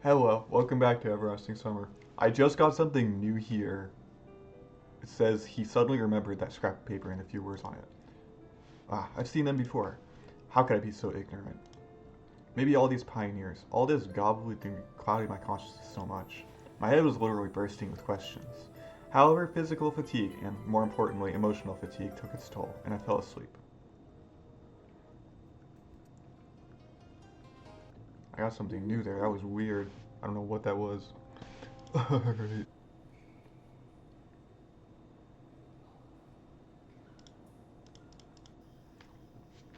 Hello, welcome back to Everlasting Summer. I just got something new here. It says he suddenly remembered that scrap of paper and a few words on it. Ah, I've seen them before. How could I be so ignorant? Maybe all these pioneers, all this gobbledygook clouded my consciousness so much. My head was literally bursting with questions. However, physical fatigue, and more importantly, emotional fatigue, took its toll, and I fell asleep. I got something new there. That was weird. I don't know what that was. Alright.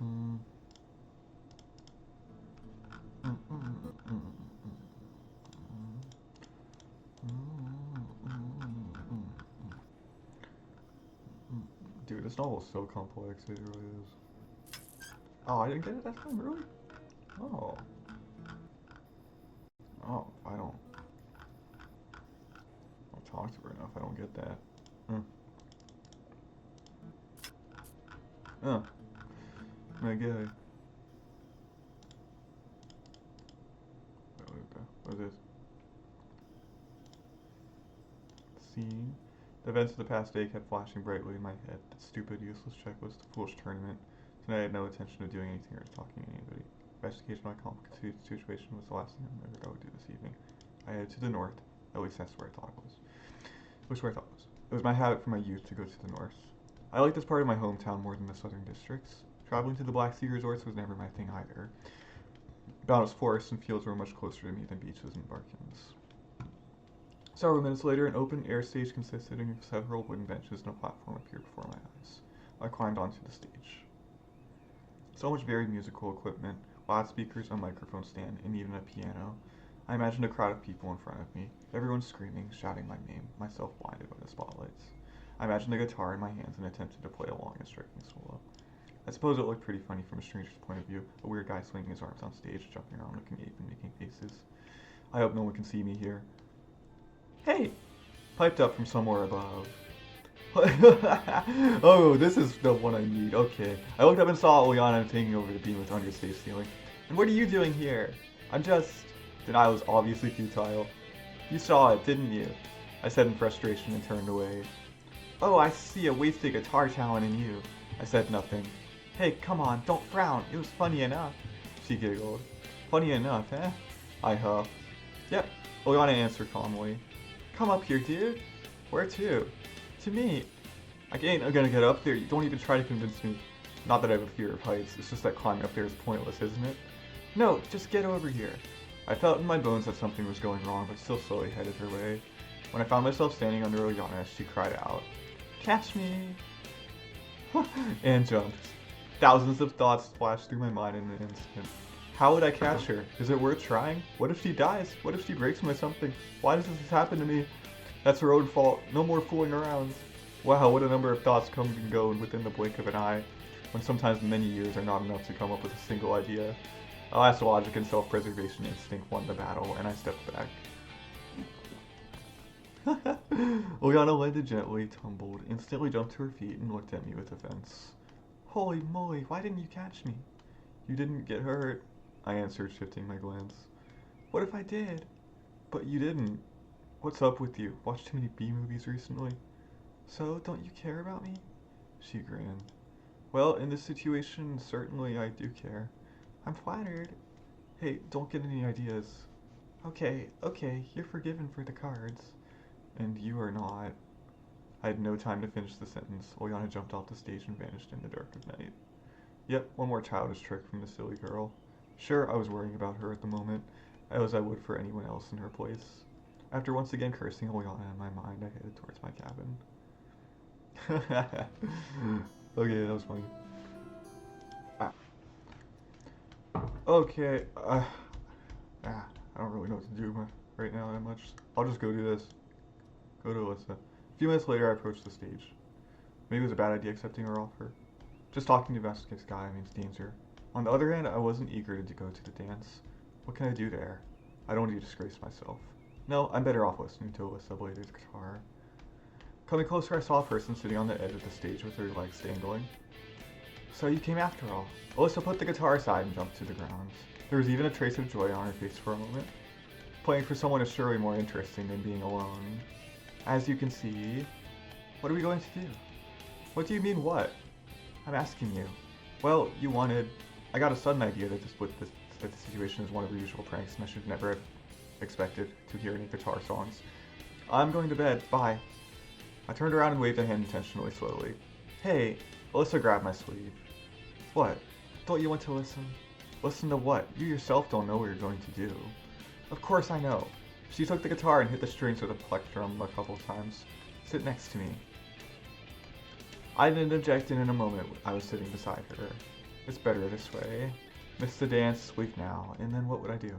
Mm. Mm, mm, mm, mm, Dude, this novel is so complex, it really is. Oh, I didn't get it that time, really? Oh. Oh, I don't talk to her enough, I don't get that. Hmm. Oh, my guy. What is this? Scene. The events of the past day kept flashing brightly in my head. That stupid, useless checklist, the foolish tournament. Tonight I had no intention of doing anything or talking to anybody. Investigation of my complicated situation was the last thing I remembered I would do this evening. I headed to the north. At least that's where I thought it was. It was where I thought it was. It was my habit from my youth to go to the north. I like this part of my hometown more than the southern districts. Traveling to the Black Sea resorts was never my thing either. Boundless forests and fields were much closer to me than beaches and barkings. Several minutes later, an open-air stage consisting of several wooden benches and a platform appeared before my eyes. I climbed onto the stage. So much varied musical equipment, loudspeakers, a microphone stand, and even a piano. I imagined a crowd of people in front of me, everyone screaming, shouting my name, myself blinded by the spotlights. I imagined a guitar in my hands and attempted to play along a striking solo. I suppose it looked pretty funny from a stranger's point of view, a weird guy swinging his arms on stage, jumping around looking ape and making faces. I hope no one can see me here. Hey! Piped up from somewhere above. Oh, this is the one I need. Okay. I looked up and saw Ulyana taking over the beam with under stage ceiling. And what are you doing here? I'm just... Denial was obviously futile. You saw it, didn't you? I said in frustration and turned away. Oh, I see a wasted guitar talent in you. I said nothing. Hey, come on, don't frown. It was funny enough. She giggled. Funny enough, eh? I huffed. Yep, Ulyana answered calmly. Come up here, dude. Where to? To me. I ain't gonna get up there. You don't even try to convince me. Not that I have a fear of heights. It's just that climbing up there is pointless, isn't it? No, just get over here. I felt in my bones that something was going wrong, but still slowly headed her way. When I found myself standing under Ulyana, she cried out, "Catch me!" and jumped. Thousands of thoughts flashed through my mind in an instant. How would I catch her? Is it worth trying? What if she dies? What if she breaks my something? Why does this happen to me? That's her own fault. No more fooling around. Wow, what a number of thoughts come and go within the blink of an eye, when sometimes many years are not enough to come up with a single idea. Alas, logic and self-preservation instinct won the battle, and I stepped back. Ulyana landed gently, tumbled, instantly jumped to her feet, and looked at me with offense. Holy moly, why didn't you catch me? You didn't get hurt, I answered, shifting my glance. What if I did? But you didn't. What's up with you? Watched too many B-movies recently? So, don't you care about me? She grinned. Well, in this situation, certainly I do care. I'm flattered. Hey, don't get any ideas. Okay, you're forgiven for the cards. And you are not. I had no time to finish the sentence. Ulyana jumped off the stage and vanished in the dark of night. Yep, one more childish trick from the silly girl. Sure, I was worrying about her at the moment, as I would for anyone else in her place. After once again cursing Ulyana in my mind, I headed towards my cabin. Okay, that was funny. Ah. Okay, I don't really know what to do right now that much. I'll just go do this. Go to Alisa. A few minutes later, I approached the stage. Maybe it was a bad idea accepting her offer. Just talking to Vasquez's guy means danger. On the other hand, I wasn't eager to go to the dance. What can I do there? I don't need to disgrace myself. No, I'm better off listening to Alisa play the guitar. Coming closer, I saw a person sitting on the edge of the stage with her legs dangling. So you came after all. Alisa put the guitar aside and jumped to the ground. There was even a trace of joy on her face for a moment. Playing for someone is surely more interesting than being alone. As you can see, what are we going to do? What do you mean what? I'm asking you. Well, you wanted... I got a sudden idea that that the situation is one of your usual pranks, and I should never have expected to hear any guitar songs. I'm going to bed. Bye. I turned around and waved a hand intentionally slowly. Hey, Alyssa grabbed my sleeve. What? Don't you want to listen? Listen to what? You yourself don't know what you're going to do. Of course I know. She took the guitar and hit the strings with a plectrum a couple times. Sit next to me. I didn't object, and in a moment I was sitting beside her. It's better this way. Miss the dance, leave now, and then what would I do?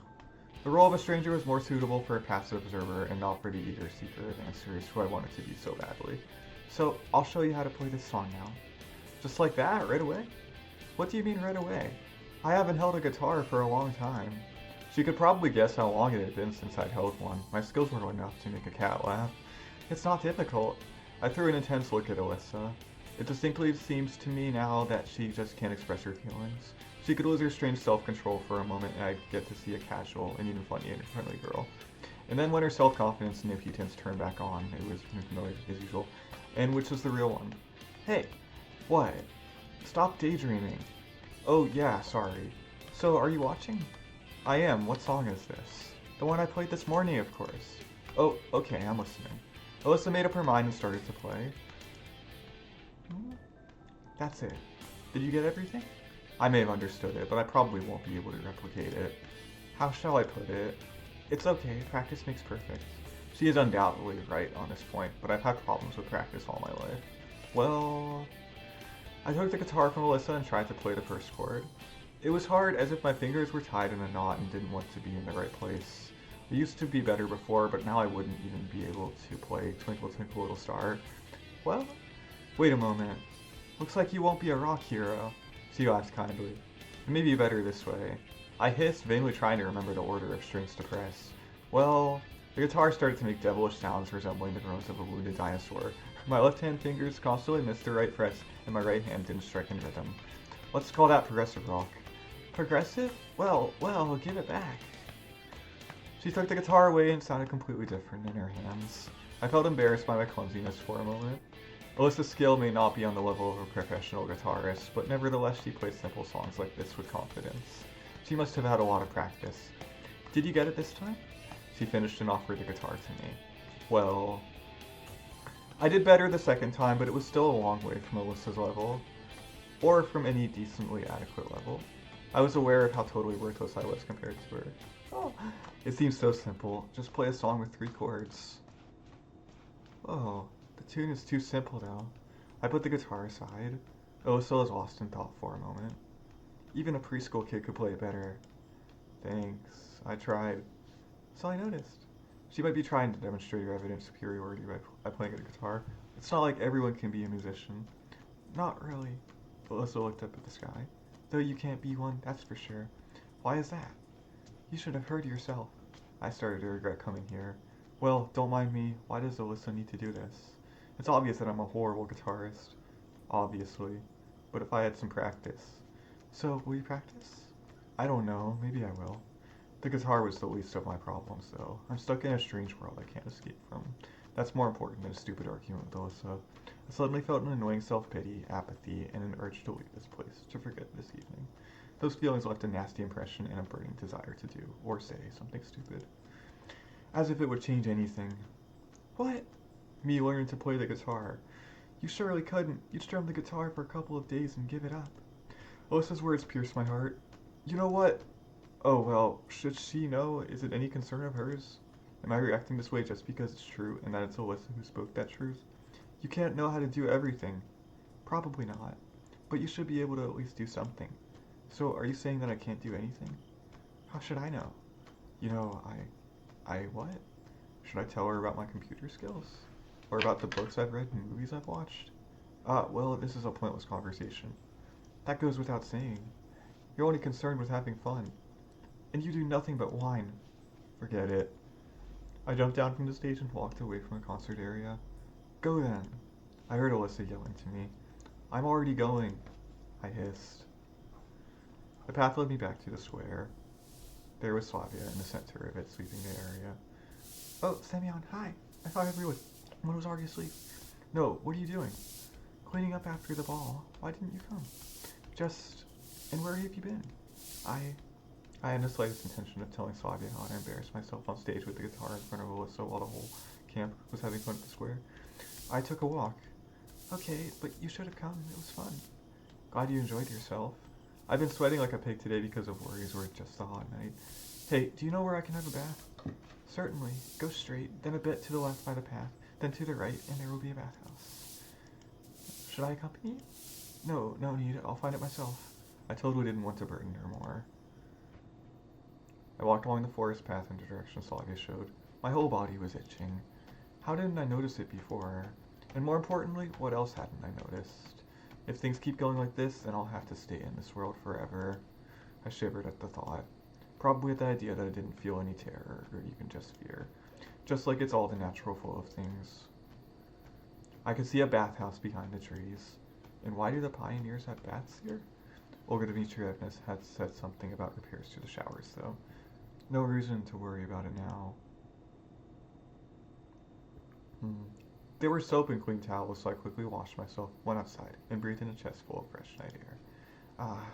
The role of a stranger was more suitable for a passive observer and not for the eager seeker of answers who I wanted to be so badly. So, I'll show you how to play this song now. Just like that, right away? What do you mean right away? I haven't held a guitar for a long time. She could probably guess how long it had been since I'd held one. My skills were enough to make a cat laugh. It's not difficult. I threw an intense look at Alyssa. It distinctly seems to me now that she just can't express her feelings. She could lose her strange self-control for a moment and I'd get to see a casual and even funny and friendly girl. And then when her self-confidence and impudence turned back on, it was familiar as usual, and which was the real one. Hey, what? Stop daydreaming. Oh yeah, sorry. So, are you watching? I am. What song is this? The one I played this morning, of course. Oh, okay, I'm listening. Alyssa made up her mind and started to play. That's it. Did you get everything? I may have understood it, but I probably won't be able to replicate it. How shall I put it? It's okay, practice makes perfect. She is undoubtedly right on this point, but I've had problems with practice all my life. Well... I took the guitar from Alyssa and tried to play the first chord. It was hard, as if my fingers were tied in a knot and didn't want to be in the right place. It used to be better before, but now I wouldn't even be able to play Twinkle Twinkle Little Star. Well, wait a moment. Looks like you won't be a rock hero. She laughed kindly. It may be better this way. I hissed, vainly trying to remember the order of strings to press. Well, the guitar started to make devilish sounds resembling the groans of a wounded dinosaur. My left hand fingers constantly missed the right frets, and my right hand didn't strike in rhythm. Let's call that progressive rock. Progressive? Well, give it back. She took the guitar away and sounded completely different in her hands. I felt embarrassed by my clumsiness for a moment. Alyssa's skill may not be on the level of a professional guitarist, but nevertheless she plays simple songs like this with confidence. She must have had a lot of practice. Did you get it this time? She finished and offered the guitar to me. Well... I did better the second time, but it was still a long way from Alyssa's level, or from any decently adequate level. I was aware of how totally worthless I was compared to her. Oh, it seems so simple. Just play a song with 3 chords. Oh, the tune is too simple now. I put the guitar aside. Alyssa was lost in thought for a moment. Even a preschool kid could play it better. Thanks. I tried. So I noticed. She might be trying to demonstrate her evident superiority by playing the guitar. It's not like everyone can be a musician. Not really. Alyssa looked up at the sky. Though you can't be one, that's for sure. Why is that? You should have heard yourself. I started to regret coming here. Well, don't mind me. Why does Alyssa need to do this? It's obvious that I'm a horrible guitarist. Obviously. But if I had some practice. So, will you practice? I don't know. Maybe I will. The guitar was the least of my problems, though. I'm stuck in a strange world I can't escape from. That's more important than a stupid argument with Alyssa. I suddenly felt an annoying self-pity, apathy, and an urge to leave this place, to forget this evening. Those feelings left a nasty impression and a burning desire to do, or say, something stupid. As if it would change anything. What? Me learning to play the guitar. You surely couldn't. You'd strum the guitar for a couple of days and give it up. Alyssa's words pierced my heart. You know what? Oh, well, should she know? Is it any concern of hers? Am I reacting this way just because it's true and that it's Alyssa who spoke that truth? You can't know how to do everything. Probably not. But you should be able to at least do something. So, are you saying that I can't do anything? How should I know? You know, what? Should I tell her about my computer skills? Or about the books I've read and movies I've watched? Well, this is a pointless conversation. That goes without saying. You're only concerned with having fun. And you do nothing but whine. Forget it. I jumped down from the stage and walked away from the concert area. Go then. I heard Alyssa yelling to me. I'm already going, I hissed. The path led me back to the square. There was Slavia in the center of it, sweeping the area. Oh, Semyon, hi. I thought everyone was already asleep. No, what are you doing? Cleaning up after the ball. Why didn't you come? Just... And where have you been? I had no slightest intention of telling Slavia how I embarrassed myself on stage with the guitar in front of Alisa while the whole camp was having fun at the square. I took a walk. Okay, but you should have come. It was fun. Glad you enjoyed yourself. I've been sweating like a pig today because of worries or just a hot night. Hey, do you know where I can have a bath? Certainly. Go straight, then a bit to the left by the path, then to the right, and there will be a bathhouse. Should I accompany you? No need. I'll find it myself. I totally didn't want to burden her more. I walked along the forest path in the direction Slavia showed. My whole body was itching. How didn't I notice it before? And more importantly, what else hadn't I noticed? If things keep going like this, then I'll have to stay in this world forever. I shivered at the thought. Probably at the idea that I didn't feel any terror, or even just fear. Just like it's all the natural flow of things. I could see a bathhouse behind the trees. And why do the pioneers have baths here? Olga Dmitrievna had said something about repairs to the showers, though. No reason to worry about it now. There were soap and clean towels, so I quickly washed myself, went outside, and breathed in a chest full of fresh night air.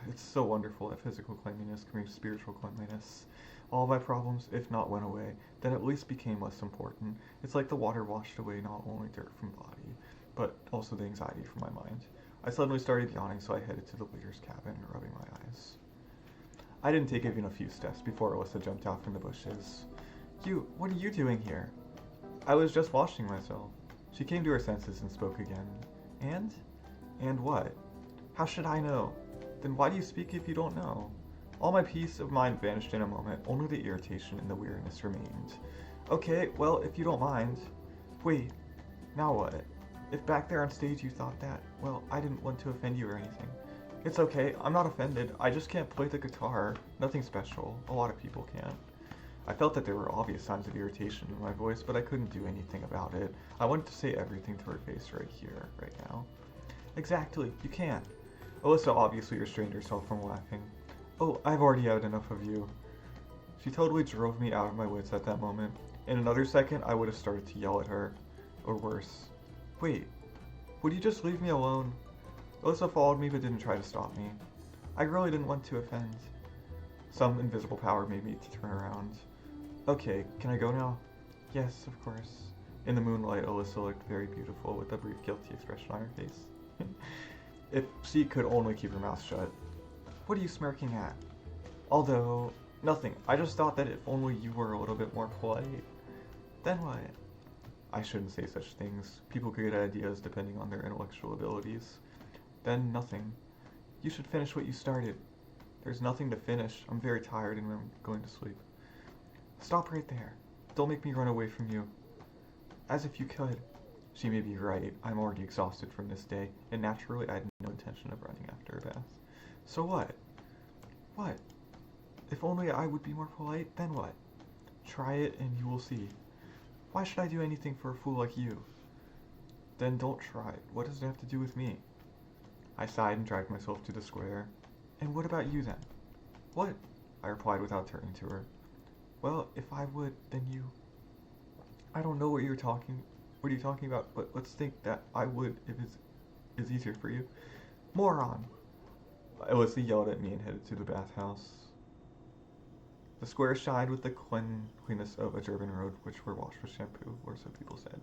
It's so wonderful that physical cleanliness can bring spiritual cleanliness. All my problems, if not went away, then at least became less important. It's like the water washed away not only dirt from body, but also the anxiety from my mind. I suddenly started yawning, so I headed to the leader's cabin, rubbing my eyes. I didn't take even a few steps before Alisa jumped out from the bushes. What are you doing here? I was just washing myself. She came to her senses and spoke again. And? And what? How should I know? Then why do you speak if you don't know? All my peace of mind vanished in a moment, only the irritation and the weariness remained. Okay, well, if you don't mind. Wait, now what? If back there on stage you thought that, well, I didn't want to offend you or anything. It's okay, I'm not offended, I just can't play the guitar. Nothing special, a lot of people can't. I felt that there were obvious signs of irritation in my voice, but I couldn't do anything about it. I wanted to say everything to her face right here, right now. Exactly, you can't. Alisa obviously restrained herself from laughing. Oh, I've already had enough of you. She totally drove me out of my wits at that moment. In another second, I would have started to yell at her. Or worse. Wait, would you just leave me alone? Alisa followed me but didn't try to stop me. I really didn't want to offend. Some invisible power made me to turn around. Okay, can I go now? Yes, of course. In the moonlight, Alisa looked very beautiful with a brief guilty expression on her face. If she could only keep her mouth shut. What are you smirking at? Although, nothing. I just thought that if only you were a little bit more polite. Then what? I shouldn't say such things. People could get ideas depending on their intellectual abilities. Then nothing. You should finish what you started. There's nothing to finish. I'm very tired and I'm going to sleep. Stop right there. Don't make me run away from you. As if you could. She may be right. I'm already exhausted from this day, and naturally I had no intention of running after a bath. So what? What? If only I would be more polite, then what? Try it and you will see. Why should I do anything for a fool like you? Then don't try it. What does it have to do with me? I sighed and dragged myself to the square. And what about you then? What? I replied without turning to her. Well, if I would, then you... I don't know what are you talking about, but let's think that I would if it's easier for you. Moron! Alisa yelled at me and headed to the bathhouse. The square shined with the cleanness of a German road, which were washed with shampoo, or so people said.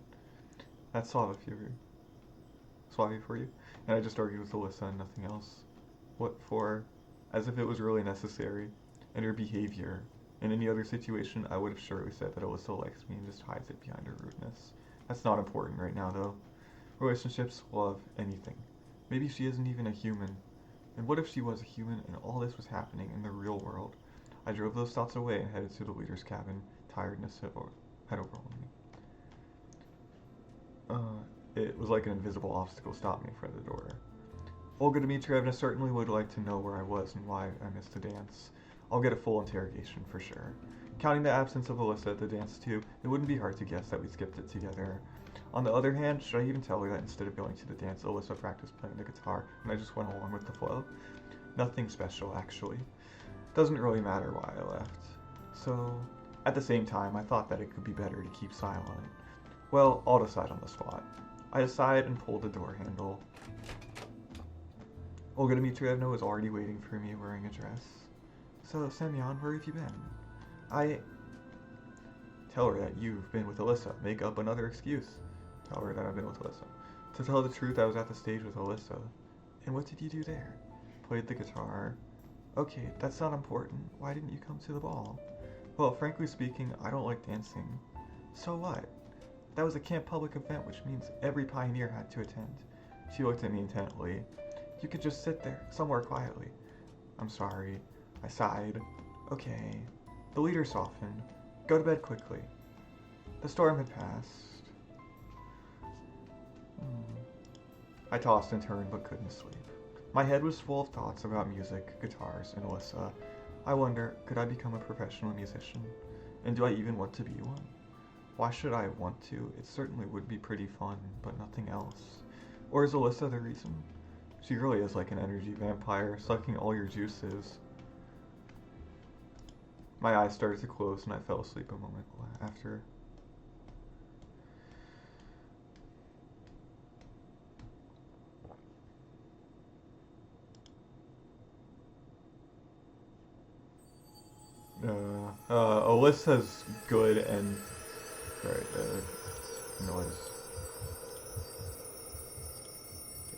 That's suave for you. And I just argued with Alisa and nothing else. What for? As if it was really necessary. And her behavior. In any other situation, I would have surely said that Alisa likes me and just hides it behind her rudeness. That's not important right now, though. Relationships, love, anything. Maybe she isn't even a human. And what if she was a human and all this was happening in the real world? I drove those thoughts away and headed to the leader's cabin. Tiredness had overwhelmed me. It was like an invisible obstacle stopped me in front of the door. Olga Dmitrievna certainly would like to know where I was and why I missed the dance. I'll get a full interrogation for sure. Counting the absence of Alisa at the dance too, it wouldn't be hard to guess that we skipped it together. On the other hand, should I even tell her that instead of going to the dance, Alisa practiced playing the guitar and I just went along with the flow? Nothing special, actually. Doesn't really matter why I left. So, at the same time, I thought that it could be better to keep silent. Well, I'll decide on the spot. I decide and pull the door handle. Olga Dmitrievna was already waiting for me wearing a dress. So, Semyon, where have you been? I... Tell her that you've been with Alisa. Make up another excuse. Tell her that I've been with Alisa. To tell the truth, I was at the stage with Alisa. And what did you do there? Played the guitar. Okay, that's not important. Why didn't you come to the ball? Well, frankly speaking, I don't like dancing. So what? That was a camp public event, which means every pioneer had to attend. She looked at me intently. You could just sit there, somewhere quietly. I'm sorry. I sighed. Okay. The leader softened. Go to bed quickly. The storm had passed. I tossed and turned but couldn't sleep. My head was full of thoughts about music, guitars, and Alisa. I wonder, could I become a professional musician? And do I even want to be one? Why should I want to? It certainly would be pretty fun, but nothing else. Or is Alisa the reason? She really is like an energy vampire, sucking all your juices. My eyes started to close and I fell asleep a moment after. Alyssa's good and noise.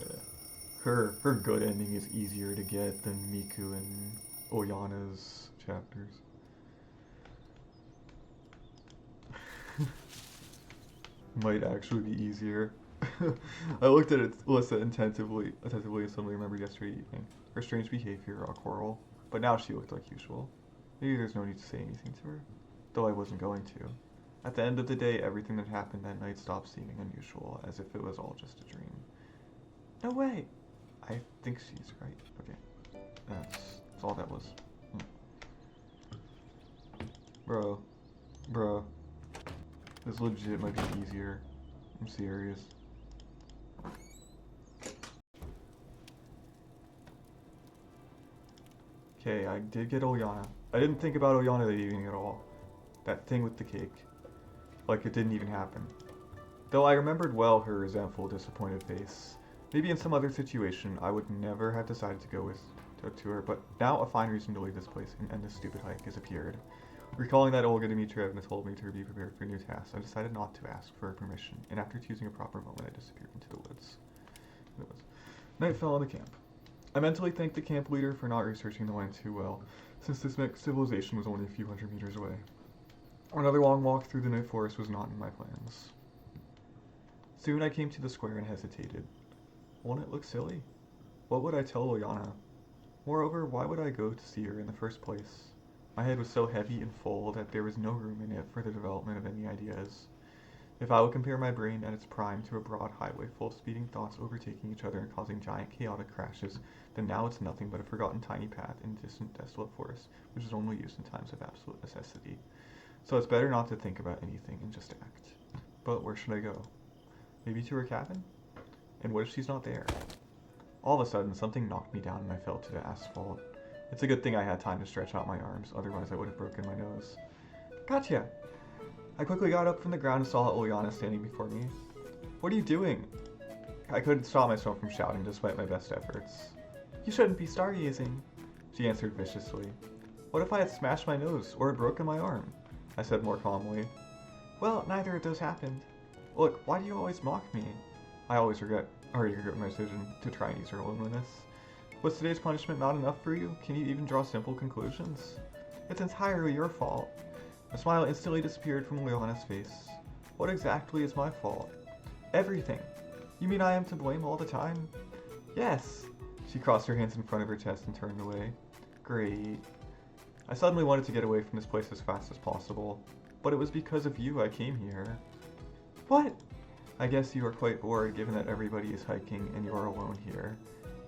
Yeah. Her good ending is easier to get than Miku and Ulyana's chapters. Might actually be easier. I looked at Alyssa attentively and suddenly remembered yesterday evening. Her strange behavior, a quarrel, but now she looked like usual. Maybe there's no need to say anything to her, though I wasn't going to. At the end of the day, everything that happened that night stopped seeming unusual, as if it was all just a dream. No way! I think she's right. Okay. That's all that was. Bro. This legit might be easier. I'm serious. Okay, I did get Ulyana. I didn't think about Ulyana that evening at all. That thing with the cake. Like it didn't even happen. Though I remembered well her resentful, disappointed face. Maybe in some other situation I would never have decided to go to her, but now a fine reason to leave this place and end this stupid hike has appeared. Recalling that Olga Dmitrievna told me to be prepared for new tasks, I decided not to ask for her permission, and after choosing a proper moment, I disappeared into the woods. Night fell on the camp. I mentally thanked the camp leader for not researching the land too well, since this civilization was only a few hundred meters away. Another long walk through the night forest was not in my plans. Soon I came to the square and hesitated. Won't it look silly? What would I tell Ulyana? Moreover, why would I go to see her in the first place? My head was so heavy and full that there was no room in it for the development of any ideas. If I would compare my brain at its prime to a broad highway full of speeding thoughts overtaking each other and causing giant chaotic crashes, then now it's nothing but a forgotten tiny path in a distant desolate forest, which is only used in times of absolute necessity. So it's better not to think about anything and just act. But where should I go? Maybe to her cabin? And what if she's not there? All of a sudden, something knocked me down and I fell to the asphalt. It's a good thing I had time to stretch out my arms, otherwise I would have broken my nose. Gotcha! I quickly got up from the ground and saw Ulyana standing before me. What are you doing? I couldn't stop myself from shouting despite my best efforts. You shouldn't be stargazing, she answered viciously. What if I had smashed my nose or had broken my arm? I said more calmly. Well, neither of those happened. Look, why do you always mock me? I always regret my decision to try and ease her loneliness. Was today's punishment not enough for you? Can you even draw simple conclusions? It's entirely your fault. A smile instantly disappeared from Ulyana's face. What exactly is my fault? Everything. You mean I am to blame all the time? Yes. She crossed her hands in front of her chest and turned away. Great. I suddenly wanted to get away from this place as fast as possible. But it was because of you I came here. What? I guess you are quite bored given that everybody is hiking and you are alone here.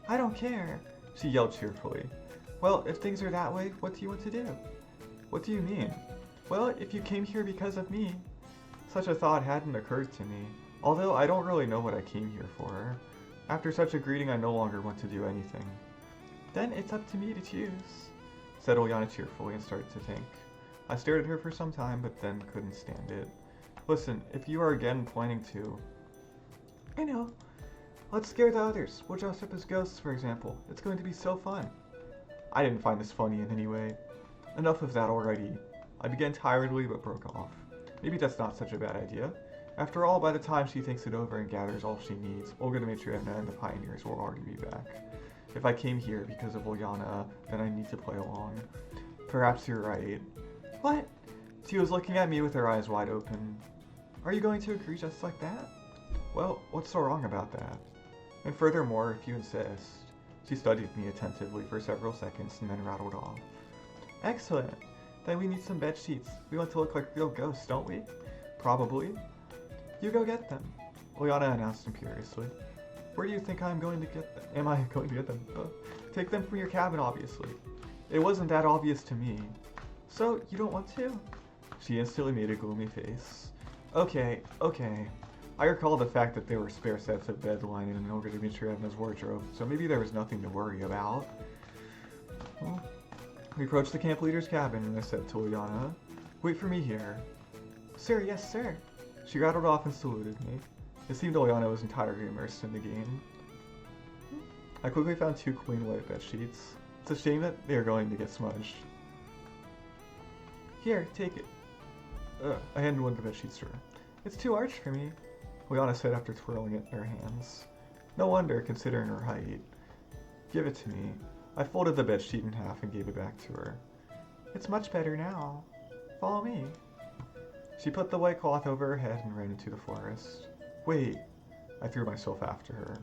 I don't care, she yelled cheerfully. Well, if things are that way, what do you want to do? What do you mean? Well, if you came here because of me. Such a thought hadn't occurred to me, although I don't really know what I came here for. After such a greeting, I no longer want to do anything. Then it's up to me to choose, said Ulyana cheerfully and started to think. I stared at her for some time, but then couldn't stand it. Listen, if you are again planning to... I know. Let's scare the others. We'll dress up as ghosts, for example. It's going to be so fun. I didn't find this funny in any way. Enough of that already. I began tiredly, but broke off. Maybe that's not such a bad idea. After all, by the time she thinks it over and gathers all she needs, Olga Dmitrievna and the Pioneers will already be back. If I came here because of Ulyana, then I need to play along. Perhaps you're right. What? She was looking at me with her eyes wide open. Are you going to agree just like that? Well, what's so wrong about that? And furthermore, if you insist. She studied me attentively for several seconds and then rattled off. Excellent. Then we need some bed sheets. We want to look like real ghosts, don't we? Probably. You go get them, Ulyana announced imperiously. Where do you think I'm going to get them? Am I going to get them? Take them from your cabin, obviously. It wasn't that obvious to me. So, you don't want to? She instantly made a gloomy face. Okay. I recall the fact that there were spare sets of bed lining in Olga Dmitrievna's wardrobe, so maybe there was nothing to worry about. Well, we approached the camp leader's cabin, and I said to Ulyana, "Wait for me here." Sir, yes, sir. She rattled off and saluted me. It seemed Ulyana was entirely immersed in the game. I quickly found 2 clean white bed sheets. It's a shame that they are going to get smudged. Here, take it. I handed one of the bed sheets to her. It's too large for me, Ulyana said after twirling it in her hands. No wonder, considering her height. Give it to me. I folded the bed sheet in half and gave it back to her. It's much better now. Follow me. She put the white cloth over her head and ran into the forest. Wait! I threw myself after her.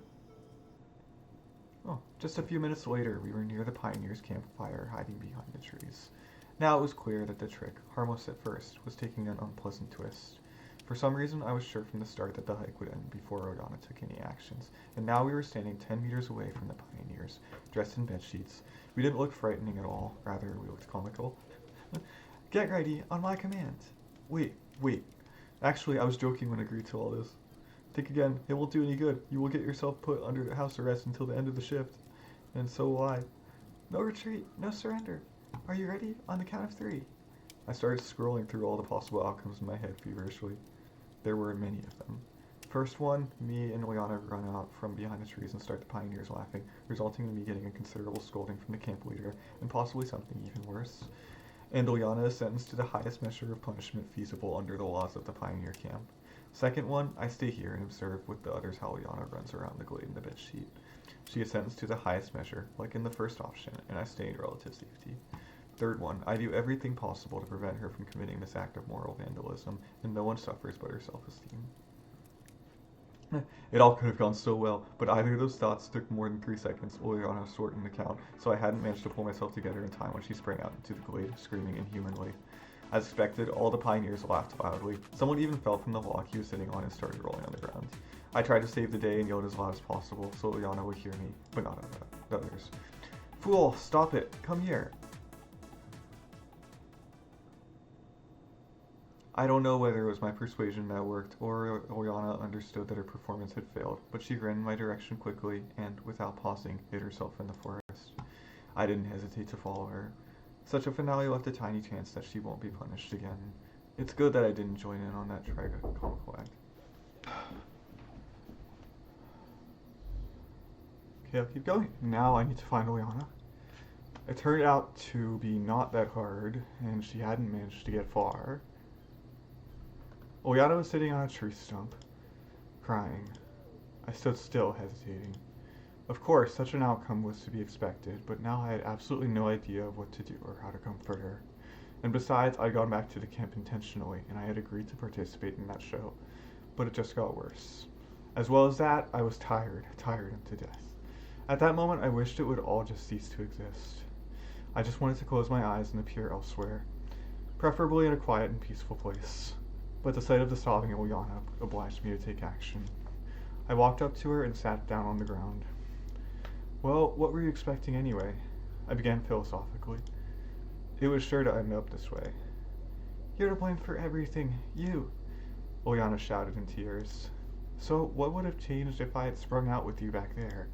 Oh, just a few minutes later, we were near the Pioneers' campfire, hiding behind the trees. Now it was clear that the trick, harmless at first, was taking an unpleasant twist. For some reason, I was sure from the start that the hike would end before Ulyana took any actions, and now we were standing 10 meters away from the Pioneers, dressed in bed sheets. We didn't look frightening at all, rather we looked comical. Get ready, on my command. Wait. Actually, I was joking when I agreed to all this. Think again, it won't do any good. You will get yourself put under house arrest until the end of the shift. And so will I. No retreat, no surrender. Are you ready? On the count of 3. I started scrolling through all the possible outcomes in my head feverishly. There were many of them. First one, me and Ulyana run out from behind the trees and start the Pioneers laughing, resulting in me getting a considerable scolding from the camp leader, and possibly something even worse. And Ulyana is sentenced to the highest measure of punishment feasible under the laws of the Pioneer camp. Second one, I stay here and observe with the others how Ulyana runs around the glade in the bed sheet. She is sentenced to the highest measure, like in the first option, and I stay in relative safety. Third one, I do everything possible to prevent her from committing this act of moral vandalism, and no one suffers but her self-esteem. It all could have gone so well, but either of those thoughts took more than 3 seconds, Ulyana shortened the count, so I hadn't managed to pull myself together in time when she sprang out into the glade, screaming inhumanly. As expected, all the Pioneers laughed loudly. Someone even fell from the log he was sitting on and started rolling on the ground. I tried to save the day and yelled as loud as possible, so Ulyana would hear me, but not the others. Fool, stop it, come here. I don't know whether it was my persuasion that worked, or Ulyana understood that her performance had failed, but she ran in my direction quickly, and, without pausing, hid herself in the forest. I didn't hesitate to follow her. Such a finale left a tiny chance that she won't be punished again. It's good that I didn't join in on that comical act. Okay, I'll keep going. Now I need to find Ulyana. It turned out to be not that hard, and she hadn't managed to get far. Ulyana was sitting on a tree stump, crying. I stood still, hesitating. Of course, such an outcome was to be expected, but now I had absolutely no idea of what to do or how to comfort her. And besides, I'd gone back to the camp intentionally, and I had agreed to participate in that show. But it just got worse. As well as that, I was tired to death. At that moment, I wished it would all just cease to exist. I just wanted to close my eyes and appear elsewhere, preferably in a quiet and peaceful place. But the sight of the sobbing Ulyana obliged me to take action. I walked up to her and sat down on the ground. Well, what were you expecting anyway? I began philosophically. It was sure to end up this way. You're to blame for everything, you! Ulyana shouted in tears. So what would have changed if I had sprung out with you back there?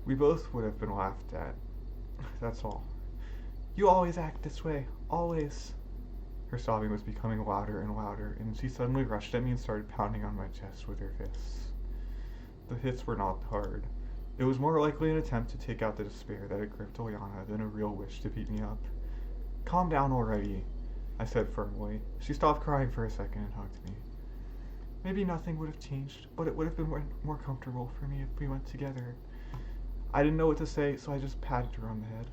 We both would have been laughed at. That's all. You always act this way, always. Her sobbing was becoming louder and louder, and she suddenly rushed at me and started pounding on my chest with her fists. The hits were not hard. It was more likely an attempt to take out the despair that had gripped Ulyana than a real wish to beat me up. "Calm down already," I said firmly. She stopped crying for a second and hugged me. "Maybe nothing would have changed, but it would have been more comfortable for me if we went together." I didn't know what to say, so I just patted her on the head.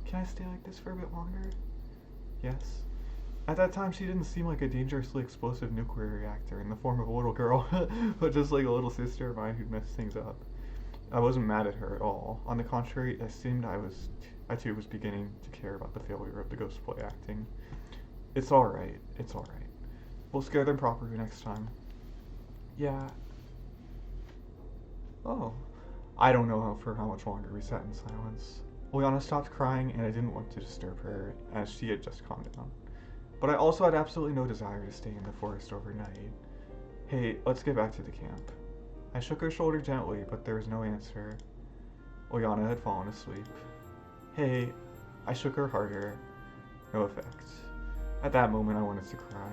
"Can I stay like this for a bit longer?" "Yes." At that time, she didn't seem like a dangerously explosive nuclear reactor in the form of a little girl, but just like a little sister of mine who'd messed things up. I wasn't mad at her at all. On the contrary, it seemed I too was beginning to care about the failure of the ghost play acting. It's alright. We'll scare them properly next time." "Yeah." Oh. I don't know for how much longer we sat in silence. Ulyana stopped crying, and I didn't want to disturb her, as she had just calmed down. But I also had absolutely no desire to stay in the forest overnight. "Hey, let's get back to the camp." I shook her shoulder gently, but there was no answer. Ulyana had fallen asleep. "Hey," I shook her harder. No effect. At that moment, I wanted to cry.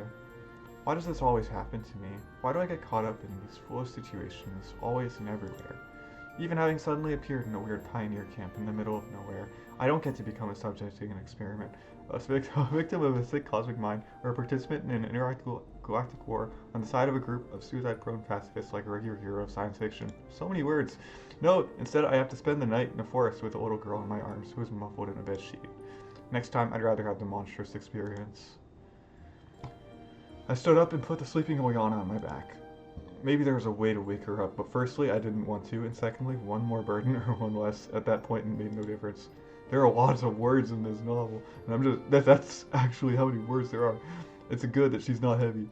Why does this always happen to me? Why do I get caught up in these foolish situations, always and everywhere? Even having suddenly appeared in a weird pioneer camp in the middle of nowhere, I don't get to become a subject in an experiment, a victim of a sick cosmic mind, or a participant in an intergalactic war on the side of a group of suicide-prone pacifists like a regular hero of science fiction. So many words. No, instead I have to spend the night in a forest with a little girl in my arms who is muffled in a bedsheet. Next time, I'd rather have the monstrous experience. I stood up and put the sleeping Ulyana on my back. Maybe there was a way to wake her up, but firstly, I didn't want to, and secondly, one more burden or one less at that point made no difference. There are lots of words in this novel, and that's actually how many words there are. It's good that she's not heavy.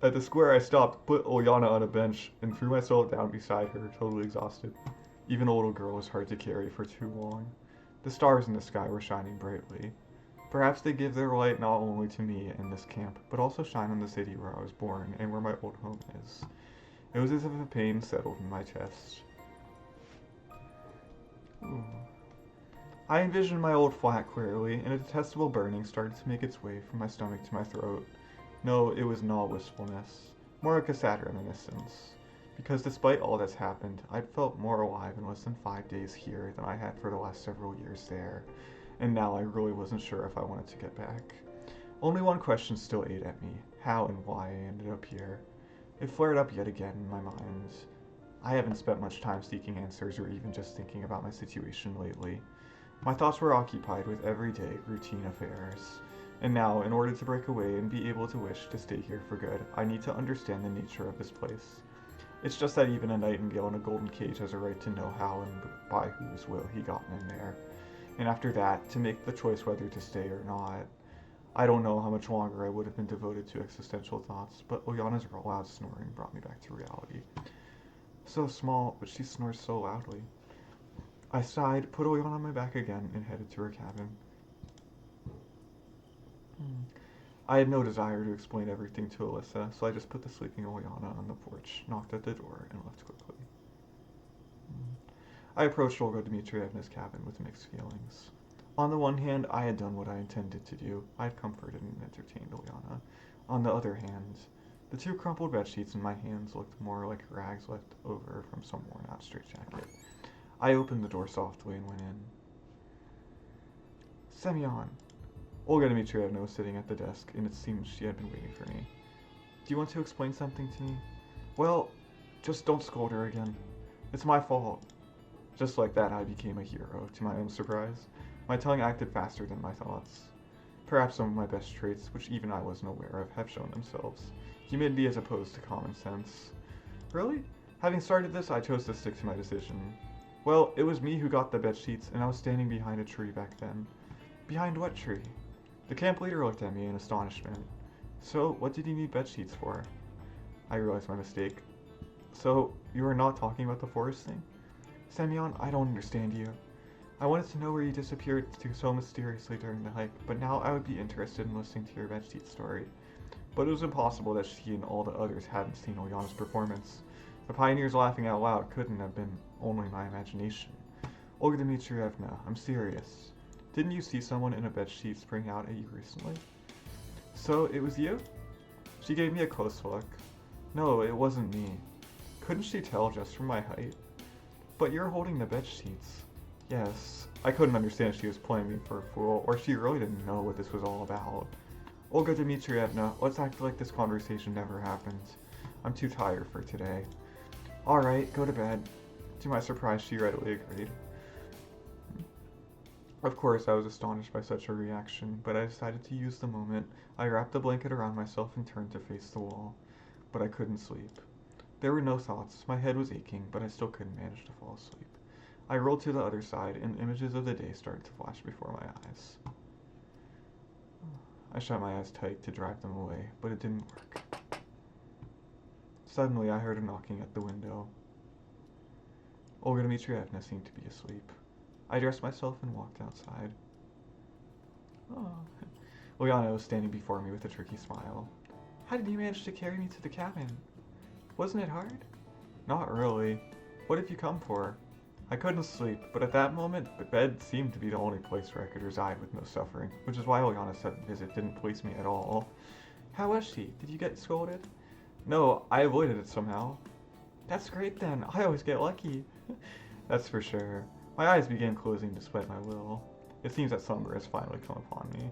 At the square, I stopped, put Ulyana on a bench, and threw myself down beside her, totally exhausted. Even a little girl was hard to carry for too long. The stars in the sky were shining brightly. Perhaps they give their light not only to me and this camp, but also shine on the city where I was born and where my old home is. It was as if a pain settled in my chest. Ooh. I envisioned my old flat clearly, and a detestable burning started to make its way from my stomach to my throat. No, it was not wistfulness, more like a sad reminiscence. Because despite all that's happened, I'd felt more alive in less than 5 days here than I had for the last several years there. And now I really wasn't sure if I wanted to get back. Only one question still ate at me: how and why I ended up here. It flared up yet again in my mind. I haven't spent much time seeking answers or even just thinking about my situation lately. My thoughts were occupied with everyday, routine affairs. And now, in order to break away and be able to wish to stay here for good, I need to understand the nature of this place. It's just that even a nightingale in a golden cage has a right to know how and by whose will he got in there. And after that, to make the choice whether to stay or not. I don't know how much longer I would have been devoted to existential thoughts, but Ulyana's loud snoring brought me back to reality. So small, but she snores so loudly. I sighed, put Ulyana on my back again, and headed to her cabin. I had no desire to explain everything to Alisa, so I just put the sleeping Ulyana on the porch, knocked at the door, and left quickly. I approached Olga Dmitrievna's cabin with mixed feelings. On the one hand, I had done what I intended to do. I had comforted and entertained Ulyana. On the other hand, the 2 crumpled bedsheets in my hands looked more like rags left over from some worn-out straitjacket. I opened the door softly and went in. Semyon. Olga Dmitrievna was sitting at the desk, and it seemed she had been waiting for me. Do you want to explain something to me? Well, just don't scold her again. It's my fault. Just like that, I became a hero, to my own surprise. My tongue acted faster than my thoughts. Perhaps some of my best traits, which even I wasn't aware of, have shown themselves. Humidity as opposed to common sense. Really? Having started this, I chose to stick to my decision. Well, it was me who got the bedsheets, and I was standing behind a tree back then. Behind what tree? The camp leader looked at me in astonishment. So, what did you need bedsheets for? I realized my mistake. So, you are not talking about the forest thing? Semyon, I don't understand you. I wanted to know where you disappeared so mysteriously during the hike, but now I would be interested in listening to your bedsheet story. But it was impossible that she and all the others hadn't seen Ulyana's performance. The pioneers laughing out loud couldn't have been only my imagination. Olga Dmitrievna, I'm serious. Didn't you see someone in a bedsheet spring out at you recently? So, it was you? She gave me a close look. No, it wasn't me. Couldn't she tell just from my height? But you're holding the bed sheets. Yes. I couldn't understand if she was playing me for a fool, or she really didn't know what this was all about. Olga Dmitrievna, let's act like this conversation never happened. I'm too tired for today. Alright, go to bed. To my surprise, she readily agreed. Of course, I was astonished by such a reaction, but I decided to use the moment. I wrapped the blanket around myself and turned to face the wall. But I couldn't sleep. There were no thoughts. My head was aching, but I still couldn't manage to fall asleep. I rolled to the other side, and images of the day started to flash before my eyes. I shut my eyes tight to drive them away, but it didn't work. Suddenly, I heard a knocking at the window. Olga Dmitrievna seemed to be asleep. I dressed myself and walked outside. Oh. Ulyana was standing before me with a tricky smile. How did you manage to carry me to the cabin? Wasn't it hard? Not really. What have you come for? I couldn't sleep, but at that moment, the bed seemed to be the only place where I could reside with no suffering, which is why Ulyana's sudden visit didn't please me at all. How was she? Did you get scolded? No, I avoided it somehow. That's great then. I always get lucky. That's for sure. My eyes began closing despite my will. It seems that slumber has finally come upon me.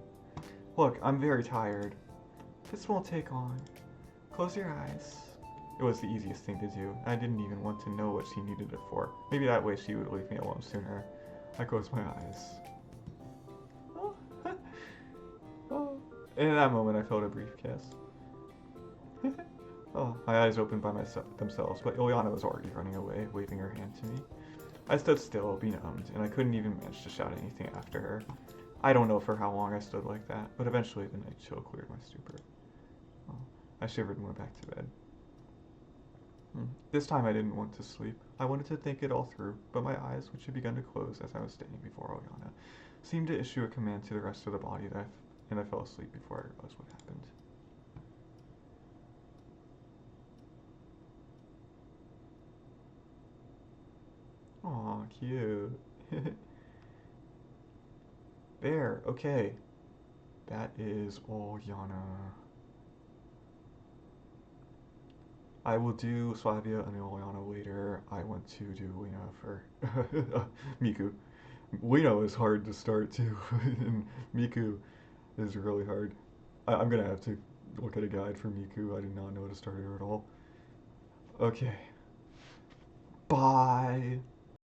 Look, I'm very tired. This won't take long. Close your eyes. It was the easiest thing to do, and I didn't even want to know what she needed it for. Maybe that way she would leave me alone sooner. I closed my eyes. Oh. Oh. And in that moment, I felt a brief kiss. Oh, my eyes opened by themselves, but Ilyana was already running away, waving her hand to me. I stood still, benumbed, and I couldn't even manage to shout anything after her. I don't know for how long I stood like that, but eventually the night chill cleared my stupor. Oh, I shivered and went back to bed. This time I didn't want to sleep. I wanted to think it all through, but my eyes, which had begun to close as I was standing before Ulyana, seemed to issue a command to the rest of the body and I fell asleep before I realized what happened. Aw, cute. There, okay. That is Ulyana. I will do Slavia and Ulyana later. I want to do Lena for Miku. Lena is hard to start too, and Miku is really hard. I'm gonna have to look at a guide for Miku. I did not know how to start her at all. Okay. Bye.